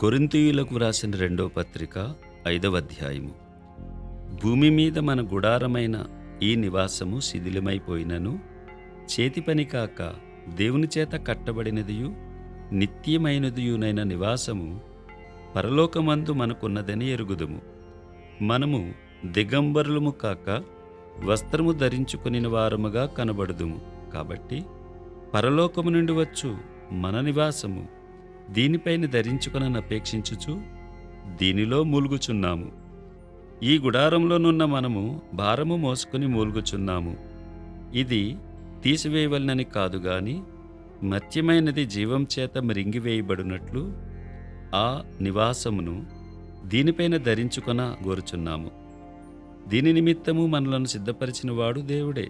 కొరింథీయులకు వ్రాసిన రెండో పత్రిక 5వ అధ్యాయము. భూమి మీద మన గుడారమైన ఈ నివాసము శిథిలమైపోయినను చేతి పని కాక దేవుని చేత కట్టబడినదియు నిత్యమైనదియునైన నివాసము పరలోకమందు మనకున్నదని ఎరుగుదుము. మనము దిగంబరులము కాక వస్త్రము ధరించుకొనిన వారముగా కనబడుదుము. కాబట్టి పరలోకము నుండి వచ్చు మన నివాసము దీనిపైన ధరించుకొననపేక్షించుచు దీనిలో మూలుగుచున్నాము. ఈ గుడారంలోనున్న మనము భారము మోసుకొని మూలుగుచున్నాము. ఇది తీసివేయవలనని కాదు గాని మత్యమైనది జీవం చేత మరింగివేయబడినట్లు ఆ నివాసమును దీనిపైన ధరించుకొన గోరుచున్నాము. దీని నిమిత్తము మనలను సిద్ధపరిచిన వాడు దేవుడే,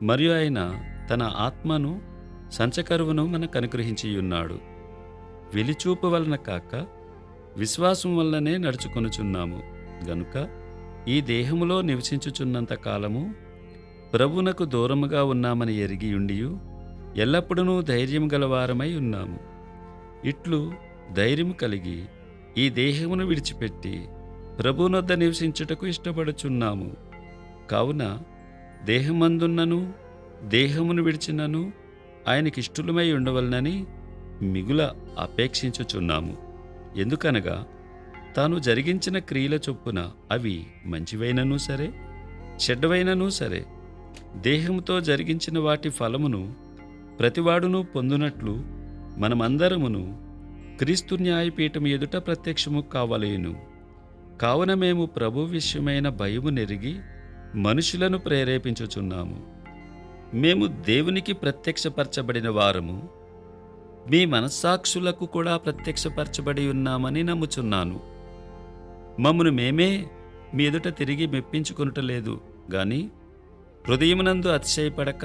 మరియు ఆయన తన ఆత్మను సంచకరువును మనకు అనుగ్రహించియున్నాడు. వెలిచూపు వలన కాక విశ్వాసం వల్లనే నడుచుకొనుచున్నాము గనుక ఈ దేహములో నివసించుచున్నంత కాలము ప్రభువునకు దూరముగా ఉన్నామని ఎరిగియుండియు ఎల్లప్పుడూ ధైర్యం గలవారమై ఉన్నాము. ఇట్లు ధైర్యము కలిగి ఈ దేహమును విడిచిపెట్టి ప్రభువునొద్ద నివసించుటకు ఇష్టపడుచున్నాము. కావున దేహమందున్నను దేహమును విడిచినను ఆయనకిష్టులమై ఉండవలనని మిగుల అపేక్షించుచున్నాము. ఎందుకనగా తాను జరిగించిన క్రియల చొప్పున అవి మంచివైనను సరే చెడ్డవైనను సరే దేహంతో జరిగించిన వాటి ఫలమును ప్రతివాడును పొందునట్లు మనమందరమును క్రీస్తు న్యాయపీఠం ఎదుట ప్రత్యక్షము కావలేను. కావున మేము ప్రభు విషయమైన భయము నెరిగి మనుషులను ప్రేరేపించుచున్నాము. మేము దేవునికి ప్రత్యక్షపరచబడిన వారము మీ మనస్సాక్షులకు కూడా ప్రత్యక్షపరచబడి ఉన్నామని నమ్ముచున్నాను. మమ్మను మేమే మీ ఎదుట తిరిగి మెప్పించుకొనుటలేదు గాని హృదయమునందు అతిశయపడక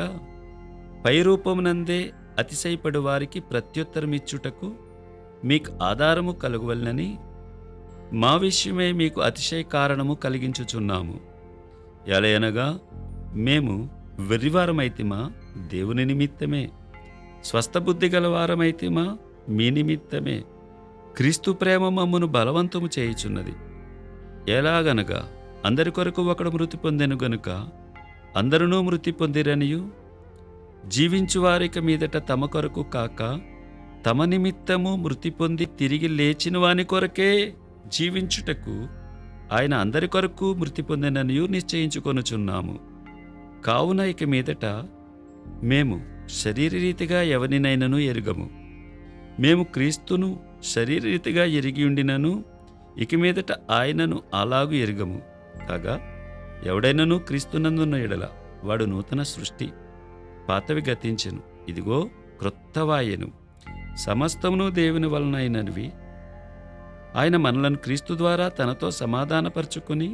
పైరూపమునందే అతిశయపడు వారికి ప్రత్యుత్తరమిచ్చుటకు మీకు ఆధారము కలుగవలనని మా విషయమే మీకు అతిశయ కారణము కలిగించుచున్నాము. ఎలయనగా మేము వెర్రివారమైతిమా దేవుని నిమిత్తమే, స్వస్థబుద్ధి గలవారమైతిమా మీ నిమిత్తమే. క్రీస్తు ప్రేమ మమ్మను బలవంతము చేయుచున్నది. ఎలాగనగా అందరి కొరకు ఒకడు మృతి పొందెను గనుక అందరూ మృతి పొందిరనియు జీవించువారిక మీదట తమ కొరకు కాక తమ నిమిత్తము మృతి పొంది తిరిగి లేచిన వాని కొరకే జీవించుటకు ఆయన అందరి కొరకు మృతి పొందెననియు నిశ్చయించుకొనుచున్నాము. కావున ఇక మీదట మేము శరీరరీతిగా ఎవరినైనను ఎరుగము. మేము క్రీస్తును శరీరరీతిగా ఎరిగియుండినను ఇక మీదట ఆయనను అలాగు ఎరుగము. కాగా ఎవడైనను క్రీస్తునందున్న ఎడల వాడు నూతన సృష్టి, పాతవి గతించెను, ఇదిగో క్రొత్తవాయెను. సమస్తమును దేవుని వలనైనవి. ఆయన మనలను క్రీస్తు ద్వారా తనతో సమాధానపరచుకుని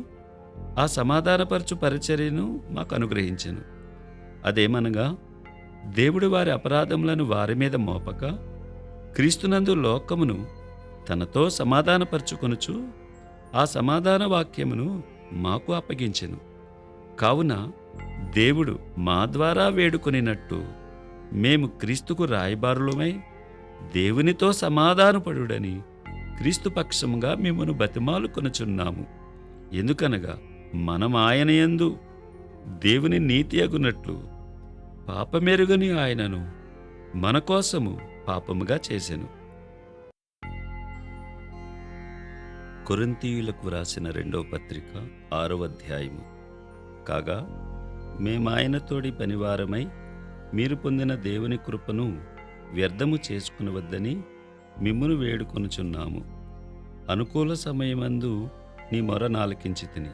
ఆ సమాధానపరచు పరిచర్యను మాకు అనుగ్రహించెను. అదేమనగా దేవుడు వారి అపరాధములను వారి మీద మోపక క్రీస్తునందు లోకమును తనతో సమాధానపరచుకొనుచు ఆ సమాధాన వాక్యమును మాకు అప్పగించెను. కావున దేవుడు మా ద్వారా వేడుకొనినట్టు మేము క్రీస్తుకు రాయబారులమై దేవునితో సమాధానపడుడని క్రీస్తు పక్షముగా మిమ్మను బతిమాలుకొనుచున్నాము. ఎందుకనగా మనం ఆయన యందు దేవుని నీతి అగునట్లు పాపమెరుగని ఆయనను మన కోసము పాపముగా చేసెను. కొరింథీయులకు వ్రాసిన రెండవ పత్రిక 6వ అధ్యాయము. కాగా మేమాయనతోడి పనివారమై మీరు పొందిన దేవుని కృపను వ్యర్థము చేసుకునవద్దని మిమ్మును వేడుకొనుచున్నాము. అనుకూల సమయమందు నీ మొర నాలకించితిని,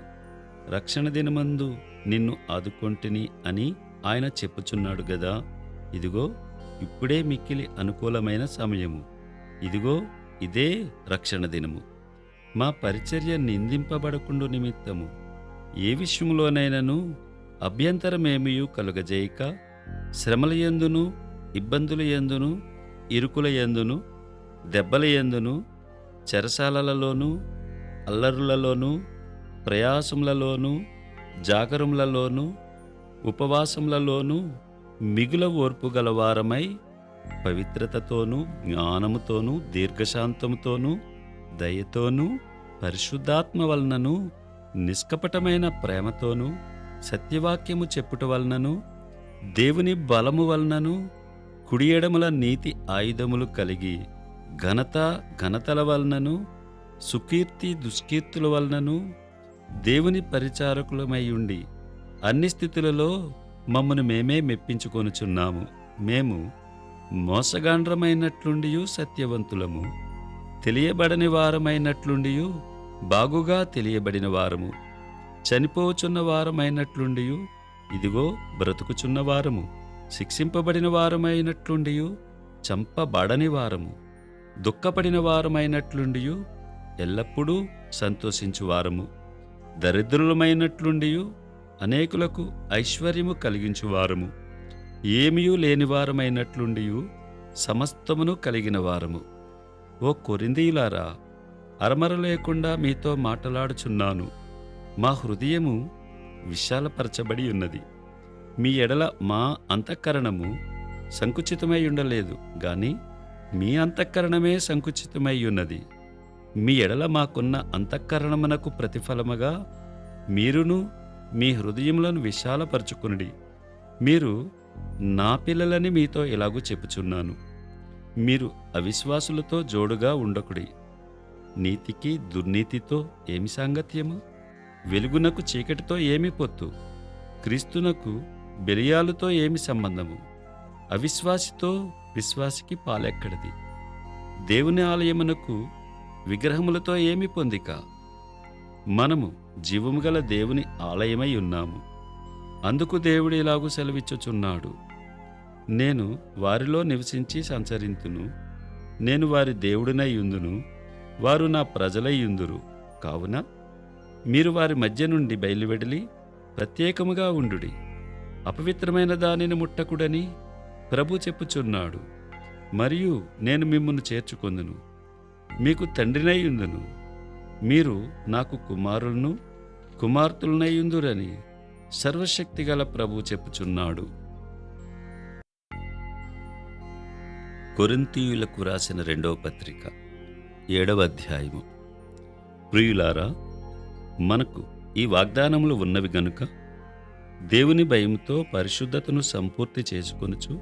రక్షణ దినమందు నిన్ను ఆదుకొంటిని అని ఆయన చెప్పుచున్నాడు గదా. ఇదిగో ఇప్పుడే మిక్కిలి అనుకూలమైన సమయము, ఇదిగో ఇదే రక్షణ దినము. మా పరిచర్య నిందింపబడకుండు నిమిత్తము ఏ విషయంలోనైనను అభ్యంతరమేమియూ కలుగజేయక శ్రమల యందును ఇబ్బందుల యందును ఇరుకుల యందును దెబ్బల యందును చెరసాలలలోనూ అల్లరులలోనూ ప్రయాసములలోనూ జాగరములలోనూ ఉపవాసములలోనూ మిగుల ఓర్పు గలవారమై పవిత్రతతోనూ జ్ఞానముతోనూ దీర్ఘశాంతముతోనూ దయతోనూ పరిశుద్ధాత్మ వలనను నిష్కపటమైన ప్రేమతోనూ సత్యవాక్యము చెప్పుట వలనను దేవుని బలము వలనను కుడి ఎడమల నీతి ఆయుధములు కలిగి ఘనతల వలనను సుకీర్తి దుష్కీర్తుల వలనను దేవుని పరిచారకులమై ఉండి అన్ని స్థితులలో మమ్మను మేమే మెప్పించుకొనుచున్నాము. మేము మోసగాండ్రమైనట్లుండియు సత్యవంతులము, తెలియబడని వారమైనట్లుండియు బాగుగా తెలియబడిన వారము, చనిపోచున్న వారమైనట్లుండియు ఇదిగో బ్రతుకుచున్న వారము, శిక్షింపబడిన వారమైనట్లుండియు చంపబడని వారము, దుఃఖపడిన వారమైనట్లుండియు ఎల్లప్పుడూ సంతోషించువారము, దరిద్రులమైనట్లుండియు అనేకులకు ఐశ్వర్యము కలిగించువారము, ఏమీయూ లేనివారమైనట్లుండియు సమస్తమును కలిగిన వారము. ఓ కొరింథీయులారా, అరమర లేకుండా మీతో మాటలాడుచున్నాను. మా హృదయము విశాలపరచబడి ఉన్నది. మీ ఎడల మా అంతఃకరణము సంకుచితమై ఉండలేదు గాని మీ అంతఃకరణమే సంకుచితమై ఉన్నది. మీ ఎడల మాకున్న అంతఃకరణమునకు ప్రతిఫలముగా మీరును మీ హృదయములను విశాలపరచుకునుడి. మీరు నా పిల్లలని మీతో ఇలాగూ చెప్పుచున్నాను. మీరు అవిశ్వాసులతో జోడుగా ఉండకుడి. నీతికి దుర్నీతితో ఏమి సాంగత్యము? వెలుగునకు చీకటితో ఏమి పొత్తు? క్రీస్తునకు బెలియాలుతో ఏమి సంబంధము? అవిశ్వాసితో విశ్వాసికి పాలెక్కడిది? దేవుని ఆలయమునకు విగ్రహములతో ఏమి పొందిక? మనము జీవము గల దేవుని ఆలయమై ఉన్నాము. అందుకు దేవుడు ఇలాగూ సెలవిచ్చుచున్నాడు, నేను వారిలో నివసించి సంచరింతును, నేను వారి దేవుడినై యుందును, వారు నా ప్రజలై యుందురు. కావున మీరు వారి మధ్య నుండి బయలువెడలి ప్రత్యేకముగా ఉండుడి. అపవిత్రమైన దానిని ముట్టకుడని ప్రభు చెప్పుచున్నాడు. మరియు నేను మిమ్మును చేర్చుకొందును, మీకు తండ్రినై యుందును, మీరు నాకు కుమారులను కుమార్తెలనై యుందురని సర్వశక్తిగల ప్రభు చెప్పుచున్నాడు. కొరింథీయులకు రాసిన 2వ పత్రిక 7వ అధ్యాయము. ప్రియులారా, మనకు ఈ వాగ్దానములు ఉన్నవి గనుక దేవుని భయముతో పరిశుద్ధతను సంపూర్తి చేసుకొనుచు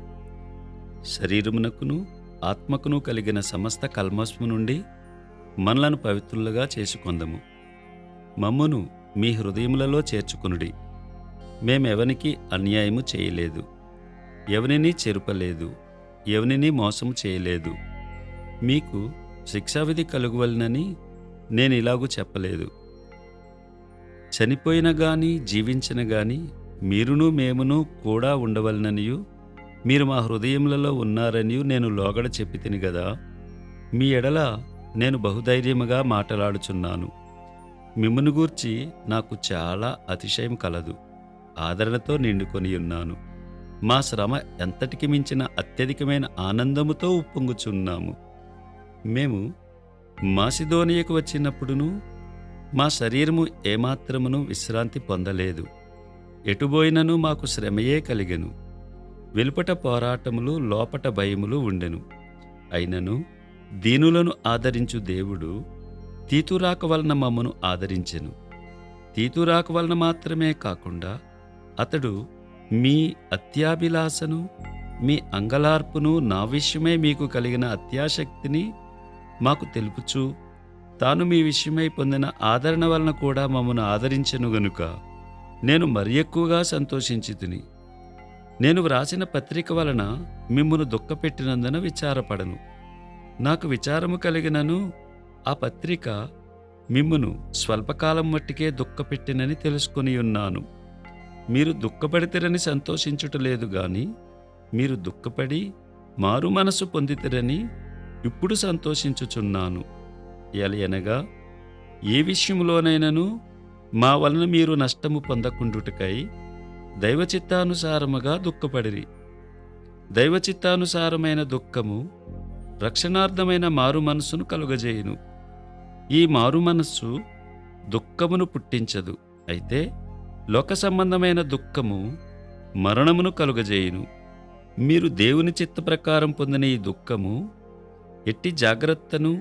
శరీరమునకును ఆత్మకును కలిగిన సమస్త కల్మషము నుండి మనలను పవిత్రులుగా చేసుకొందము. మమ్మును మీ హృదయములలో చేర్చుకొనుడి. మేమెవనికి అన్యాయము చేయలేదు, ఎవనిని చెరుపలేదు, ఎవనిని మోసము చేయలేదు. మీకు శిక్షావిధి కలుగువలనని నేనిలాగూ చెప్పలేదు. చనిపోయిన గాని జీవించిన గాని మీరును మేమును కూడా ఉండవలననియు మీరు మా హృదయములలో ఉన్నారనియు నేను లోగడ చెప్పితిని గదా. మీ ఎడల నేను బహుధైర్యముగా మాటలాడుచున్నాను. మిమ్మును గూర్చి నాకు చాలా అతిశయం కలదు, ఆదరణతో నిండుకొని ఉన్నాను. మా శ్రమ ఎంతటికి మించిన అత్యధికమైన ఆనందముతో ఉప్పొంగుచున్నాము. మేము మాసిదోనియకు వచ్చినప్పుడును మా శరీరము ఏమాత్రమును విశ్రాంతి పొందలేదు. ఎటుబోయినను మాకు శ్రమయే కలిగెను. వెలుపట పోరాటములు, లోపట భయములు ఉండెను. అయినను దీనులను ఆదరించు దేవుడు తీతురాక వలన మమ్మను ఆదరించెను. తీతురాక వలన మాత్రమే కాకుండా అతడు మీ అత్యాభిలాషను, మీ అంగలార్పును, నా విషయమై మీకు కలిగిన అత్యాశక్తిని మాకు తెలుపుచు తాను మీ విషయమై పొందిన ఆదరణ వలన కూడా మమ్మను ఆదరించెను గనుక నేను మరి ఎక్కువగా సంతోషించితిని. నేను వ్రాసిన పత్రిక వలన మిమ్మును దుఃఖపెట్టినందున విచారపడను. నాకు విచారము కలిగినను ఆ పత్రిక మిమ్మును స్వల్పకాలం మట్టికే దుఃఖపెట్టినని తెలుసుకొని ఉన్నాను. మీరు దుఃఖపడితిరని సంతోషించుటలేదు గాని మీరు దుఃఖపడి మారు మనసు పొందితిరని ఇప్పుడు సంతోషించుచున్నాను. ఎలయనగా ఏ విషయములోనైనను మా వలన మీరు నష్టము పొందకుండుటకై దైవచిత్తానుసారముగా దుఃఖపడిరి. దైవచిత్తానుసారమైన దుఃఖము రక్షణార్థమైన మారు మనస్సును కలుగజేయును. ఈ మారు మనస్సు దుఃఖమును పుట్టించదు, అయితే లోక సంబంధమైన దుఃఖము మరణమును కలుగజేయును. మీరు దేవుని చిత్త ప్రకారం పొందిన ఈ దుఃఖము ఎట్టి జాగ్రత్తను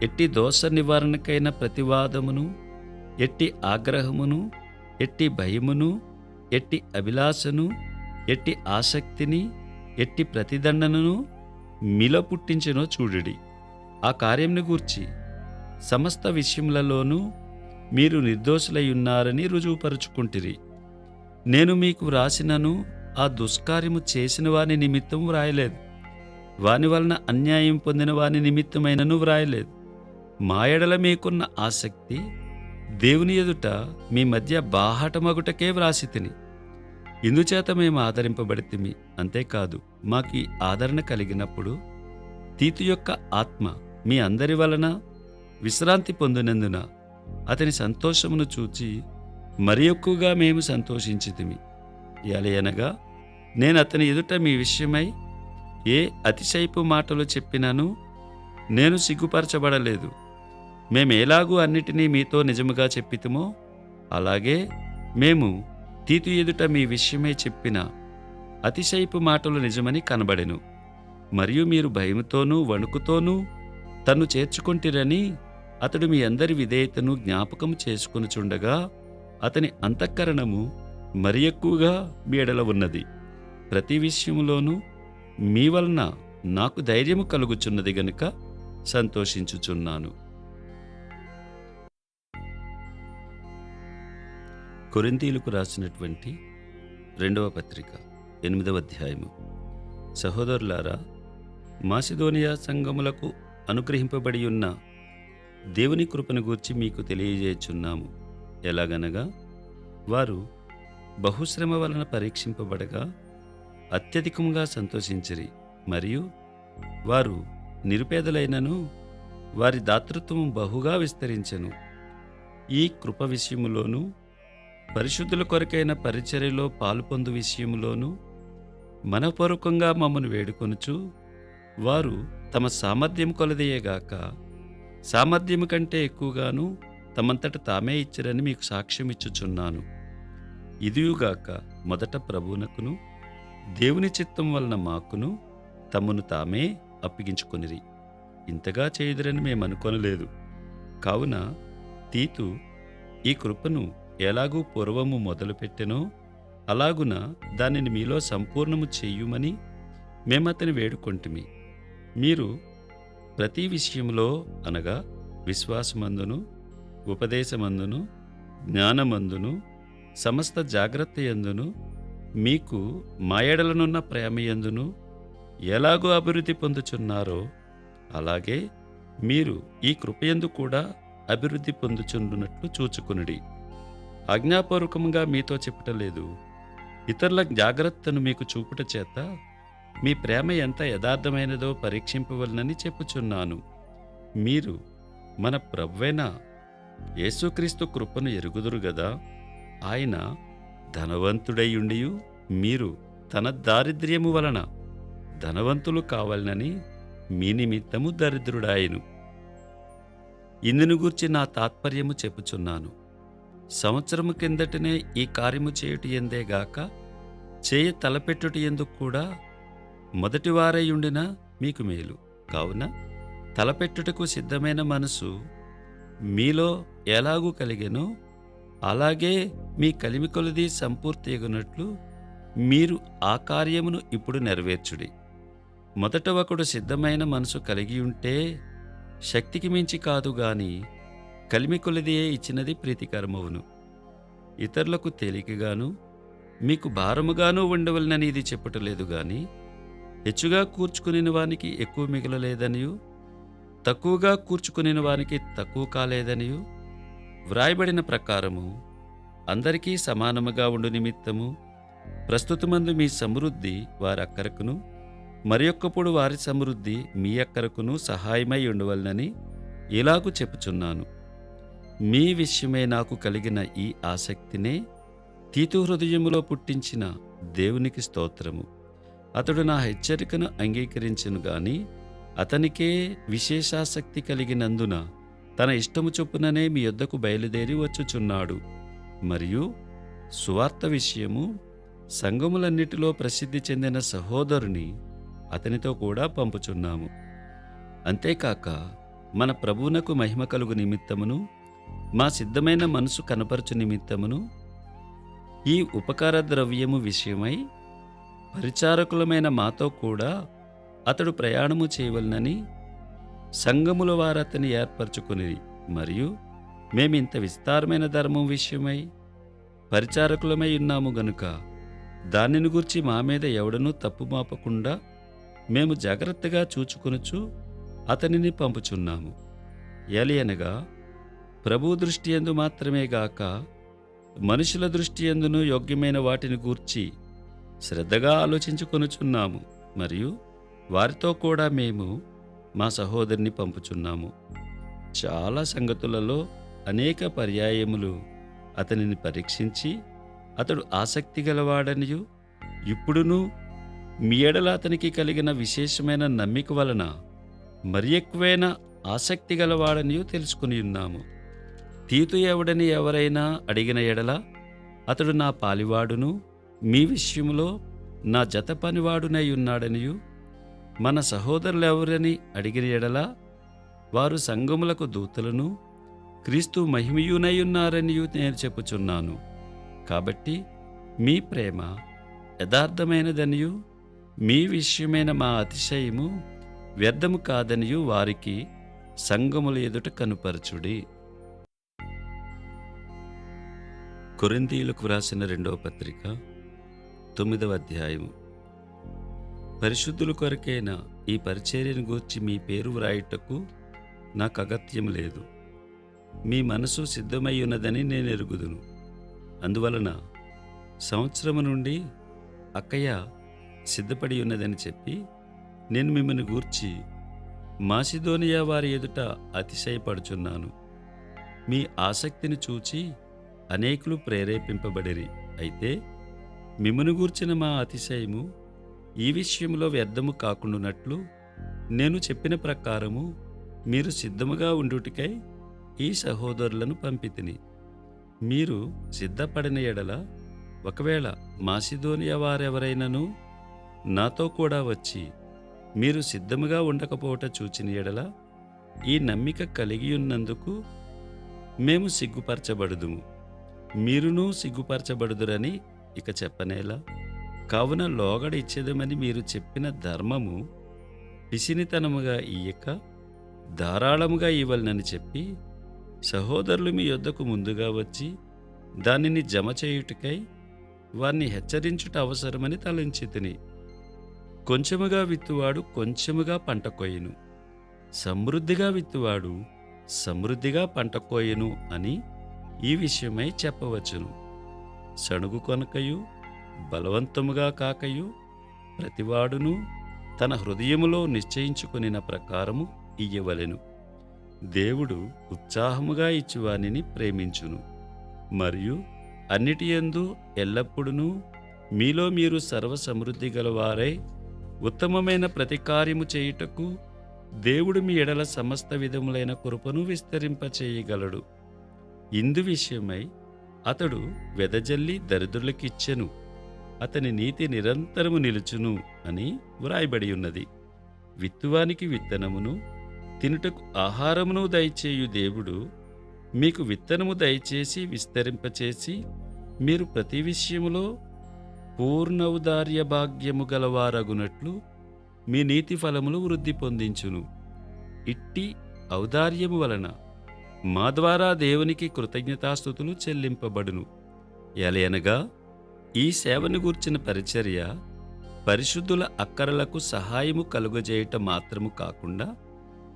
ఎట్టి దోష నివారణకైన ప్రతివాదమును, ఎట్టి ఆగ్రహమును, ఎట్టి భయమును, ఎట్టి అభిలాషను, ఎట్టి ఆసక్తిని, ఎట్టి ప్రతిదండనను మీలో పుట్టించెనో చూడుడి. ఆ కార్యంను గూర్చి సమస్త విషయములలోనూ మీరు నిర్దోషులై ఉన్నారని రుజువుపరుచుకుంటిరి. నేను మీకు వ్రాసినను ఆ దుష్కార్యము చేసిన వాని నిమిత్తం వ్రాయలేదు, వాని వలన అన్యాయం పొందిన వాని నిమిత్తమైనను వ్రాయలేదు. మా ఎడల మీకున్న ఆసక్తి దేవుని ఎదుట మీ మధ్య బాహాటమగుటకే వ్రాసి తిని. ఇందుచేత మేము ఆదరింపబడితిమి. అంతేకాదు, మాకు ఈ ఆదరణ కలిగినప్పుడు తీతు యొక్క ఆత్మ మీ అందరి వలన విశ్రాంతి పొందినందున అతని సంతోషమును చూచి మరి ఎక్కువగా మేము సంతోషించితిమి. ఎలయనగా నేను అతని ఎదుట మీ విషయమై ఏ అతిశయపు మాటలు చెప్పినాను నేను సిగ్గుపరచబడలేదు. మేమేలాగూ అన్నిటినీ మీతో నిజముగా చెప్పితిమో అలాగే మేము తీతు ఎదుట మీ విషయమై చెప్పిన అతిశయపు మాటలు నిజమని కనబడెను. మరియు మీరు భయముతోనూ వణుకుతోనూ తన్ను చేర్చుకొంటిరని అతడు మీ అందరి విధేయతను జ్ఞాపకం చేసుకొనుచుండగా అతని అంతఃకరణము మరి ఎక్కువగా మీ ఎడల ఉన్నది. ప్రతి విషయములోనూ మీ వలన నాకు ధైర్యము కలుగుచున్నది గనుక సంతోషించుచున్నాను. కొరింథీయులకు రాసినటువంటి 2వ పత్రిక 8వ అధ్యాయము. సహోదరులారా, మాసిదోనియా సంఘములకు అనుగ్రహింపబడి ఉన్న దేవుని కృపను గూర్చి మీకు తెలియజేయుచున్నాము. ఎలాగనగా వారు బహుశ్రమ వలన పరీక్షింపబడగా అత్యధికముగా సంతోషించిరి. మరియు వారు నిరుపేదలైనను వారి దాతృత్వము బహుగా విస్తరించెను. ఈ కృప విషయములోనూ పరిశుద్ధుల కొరకైన పరిచర్యలో పాలుపొందు విషయములోనూ మనపూర్వకంగా మమ్మను వేడుకొనుచు వారు తమ సామర్థ్యం కొలదీయగాక సామర్థ్యము కంటే ఎక్కువగాను తమంతట తామే ఇచ్చిరని మీకు సాక్ష్యం ఇచ్చుచున్నాను. ఇదియుగాక మొదట ప్రభువునకును దేవుని చిత్తం వలన మాకును తమను తామే అప్పగించుకొనిరి. ఇంతగా చేయుదురని మేమనుకొనలేదు. కావున తీతు ఈ కృపను ఎలాగూ పూర్వము మొదలుపెట్టెనో అలాగున దానిని మీలో సంపూర్ణము చెయ్యుమని మేమతని వేడుకొంటిమి. మీరు ప్రతి విషయంలో అనగా విశ్వాసమందును, ఉపదేశమందును, జ్ఞానమందును, సమస్త జాగ్రత్త యందును, మీకు మా ఎడలనున్న ప్రేమయందును ఎలాగో అభివృద్ధి పొందుచున్నారో అలాగే మీరు ఈ కృపయందు కూడా అభివృద్ధి పొందుచుండునట్లు చూచుకునుడి. ఆజ్ఞాపూర్వకంగా మీతో చెప్పటలేదు, ఇతరుల జాగ్రత్తను మీకు చూపుట చేత మీ ప్రేమ ఎంత యథార్థమైనదో పరీక్షింపవలనని చెప్పుచున్నాను. మీరు మన ప్రభువైన యేసుక్రీస్తు కృపను ఎరుగుదురు గదా. ఆయన ధనవంతుడైయుండియు మీరు తన దారిద్ర్యము వలన ధనవంతులు కావాలనని మీ నిమిత్తము దరిద్రుడాయను. ఇందును గూర్చి నా తాత్పర్యము చెప్పుచున్నాను. సంవత్సరము కిందటనే ఈ కార్యము చేయుట ఎందేగాక చేయ తలపెట్టుట ఎందుకు కూడా మొదటివారయ్యుండిన మీకు మేలు. కావున తలపెట్టుటకు సిద్ధమైన మనసు మీలో ఎలాగూ కలిగెనో అలాగే మీ కలిమి కొలది సంపూర్తియగునట్లు మీరు ఆ కార్యమును ఇప్పుడు నెరవేర్చుడి. మొదట ఒకడు సిద్ధమైన మనసు కలిగి ఉంటే శక్తికి మించి కాదు గాని కలిమి కొలదియే ఇచ్చినది ప్రీతికరమవును. ఇతరులకు తేలికగాను మీకు భారముగాను ఉండవలనని ఇది చెప్పటలేదు గాని హెచ్చుగా కూర్చుకునిన వానికి ఎక్కువ మిగలలేదనియు తక్కువగా కూర్చుకునిన వానికి తక్కువ కాలేదనియు వ్రాయబడిన ప్రకారము అందరికీ సమానముగా ఉండు నిమిత్తము ప్రస్తుతమందు మీ సమృద్ధి వారి అక్కరకును మరి ఒక్కప్పుడు వారి సమృద్ధి మీ అక్కరకును సహాయమై ఉండవలనని ఇలాగూ చెప్పుచున్నాను. మీ విషయమై నాకు కలిగిన ఈ ఆసక్తినే తీతు హృదయములో పుట్టించిన దేవునికి స్తోత్రము. అతడు నా హెచ్చరికను అంగీకరించెను గాని అతనికే విశేషాసక్తి కలిగినందున తన ఇష్టము చొప్పుననే మీ యొద్దకు బయలుదేరి వచ్చుచున్నాడు. మరియు సువార్త విషయము సంఘములన్నిటిలో ప్రసిద్ధి చెందిన సహోదరుని అతనితో కూడా పంపుచున్నాము. అంతేకాక మన ప్రభువునకు మహిమ కలుగు నిమిత్తమును మా సిద్ధమైన మనసు కనపరచు నిమిత్తమును ఈ ఉపకార ద్రవ్యము విషయమై పరిచారకులమైన మాతో కూడా అతడు ప్రయాణము చేయవలనని సంఘముల వారతని ఏర్పరచుకుని, మరియు మేమింత విస్తారమైన ధర్మం విషయమై పరిచారకులమై ఉన్నాము గనుక దానిని గూర్చి మా మీద ఎవడనూ తప్పు మాపకుండా మేము జాగ్రత్తగా చూచుకొనుచు అతనిని పంపుచున్నాము. ఏలయనగా ప్రభు దృష్టి యందు మాత్రమే గాక మనుషుల దృష్టి యందును యోగ్యమైన వాటిని గూర్చి శ్రద్ధగా ఆలోచించుకొనుచున్నాము. మరియు వారితో కూడా మేము మా సహోదరిని పంపుచున్నాము. చాలా సంగతులలో అనేక పర్యాయములు అతనిని పరీక్షించి అతడు ఆసక్తి గలవాడనియు ఇప్పుడును మీ ఎడల అతనికి కలిగిన విశేషమైన నమ్మిక వలన మరి ఎక్కువైన ఆసక్తి గలవాడనియు తెలుసుకుని ఉన్నాము. తీతు ఎవడని ఎవరైనా అడిగిన ఎడల అతడు నా పాలివాడును మీ విషయంలో నా జత పనివాడునై ఉన్నాడనియు, మన సహోదరులెవరని అడిగిన ఎడల వారు సంఘములకు దూతలను క్రీస్తు మహిమయునై ఉన్నారనియు నేను చెప్పుచున్నాను. కాబట్టి మీ ప్రేమ యథార్థమైనదనియు మీ విషయమైన మా అతిశయము వ్యర్థము కాదనియు వారికి సంఘముల ఎదుట కనుపరచుడి. కొరింథీయులకు వ్రాసిన 2వ పత్రిక 9వ అధ్యాయము. పరిశుద్ధుల కొరకైన ఈ పరిచర్యను గూర్చి మీ పేరు వ్రాయుటకు నాకు అగత్యం లేదు. మీ మనసు సిద్ధమై ఉన్నదని నేను ఎరుగుదును. అందువలన సంవత్సరము నుండి అక్కయ్య సిద్ధపడి ఉన్నదని చెప్పి నేను మిమ్మల్ని గూర్చి మాసిదోనియా వారి ఎదుట అతిశయపడుచున్నాను. మీ ఆసక్తిని చూచి అనేకులు ప్రేరేపింపబడిరి. అయితే మిమ్మను గూర్చిన మా అతిశయము ఈ విషయంలో వ్యర్థము కాకుండానట్లు నేను చెప్పిన ప్రకారము మీరు సిద్ధముగా ఉండుటకై ఈ సహోదరులను పంపితిని. మీరు సిద్ధపడిన ఎడల ఒకవేళ మాసిదోనియా వారెవరైనను నాతో కూడా వచ్చి మీరు సిద్ధముగా ఉండకపోవట చూచిన ఎడల ఈ నమ్మిక కలిగియున్నందుకు మేము సిగ్గుపరచబడుదుము, మీరునూ సిగ్గుపరచబడుదురని ఇక చెప్పనేలా. కావున లోగడ ఇచ్చేదమని మీరు చెప్పిన ధర్మము పిసినితనముగా ఇయ్యక ధారాళముగా ఇవ్వలనని చెప్పి సహోదరులు మీ యొద్దకు ముందుగా వచ్చి దానిని జమ చేయుటకై వారిని హెచ్చరించుట అవసరమని తలంచితిని. కొంచెముగా విత్తువాడు కొంచెముగా పంట కోయును, సమృద్ధిగా విత్తువాడు సమృద్ధిగా పంట కోయును అని ఈ విషయమై చెప్పవచ్చును. సణుగు కొనకయు బలవంతముగా కాకయు ప్రతివాడును తన హృదయములో నిశ్చయించుకొనిన ప్రకారము ఇయ్యవలెను. దేవుడు ఉత్సాహముగా ఇచ్చువానిని ప్రేమించును. మరియు అన్నిటియందు ఎల్లప్పుడూ మీలో మీరు సర్వ సమృద్ధి గలవారై ఉత్తమమైన ప్రతి కార్యము చేయుటకు దేవుడు మీ ఎడల సమస్త విధములైన కృపను విస్తరింపచేయగలడు. ఇందు విషయమై అతడు వెదజల్లి దరిద్రులకిచ్చెను, అతని నీతి నిరంతరము నిలుచును అని వ్రాయబడి ఉన్నది. విత్తువానికి విత్తనమును తినుటకు ఆహారమును దయచేయు దేవుడు మీకు విత్తనము దయచేసి విస్తరింపచేసి మీరు ప్రతి విషయములో పూర్ణ ఔదార్య భాగ్యము గలవారగునట్లు మీ నీతి ఫలములు వృద్ధి పొందించును. ఇట్టి ఔదార్యము వలన మా ద్వారా దేవునికి కృతజ్ఞతాస్తుతులు చెల్లింపబడును. ఎలయనగా ఈ సేవను గూర్చిన పరిచర్య పరిశుద్ధుల అక్కరలకు సహాయము కలుగజేయట మాత్రము కాకుండా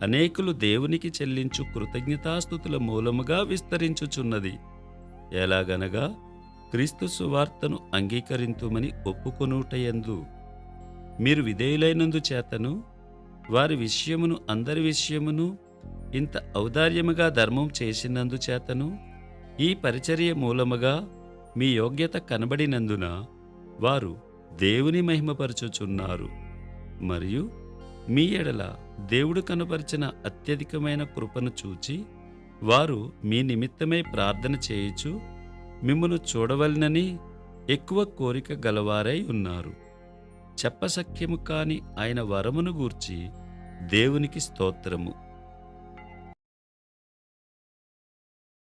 అనేకులు దేవునికి చెల్లించు కృతజ్ఞతాస్తుతుల మూలముగా విస్తరించుచున్నది. ఎలాగనగా క్రీస్తు సువార్తను అంగీకరింతుమని ఒప్పుకొనుటయందు మీరు విధేయులైనందు చేతను వారి విషయమును అందరి విషయమును ఇంత ఔదార్యముగా ధర్మం చేసినందు చేతను ఈ పరిచర్య మూలముగా మీ యోగ్యత కనబడినందున వారు దేవుని మహిమపరచుచున్నారు. మరియు మీ ఎడల దేవుడు కనపరిచిన అత్యధికమైన కృపను చూచి వారు మీ నిమిత్తమై ప్రార్థన చేయుచు మిమ్మును చూడవలనని ఎక్కువ కోరిక గలవారై ఉన్నారు. చెప్పసఖ్యము కాని ఆయన వరమును గూర్చి దేవునికి స్తోత్రము.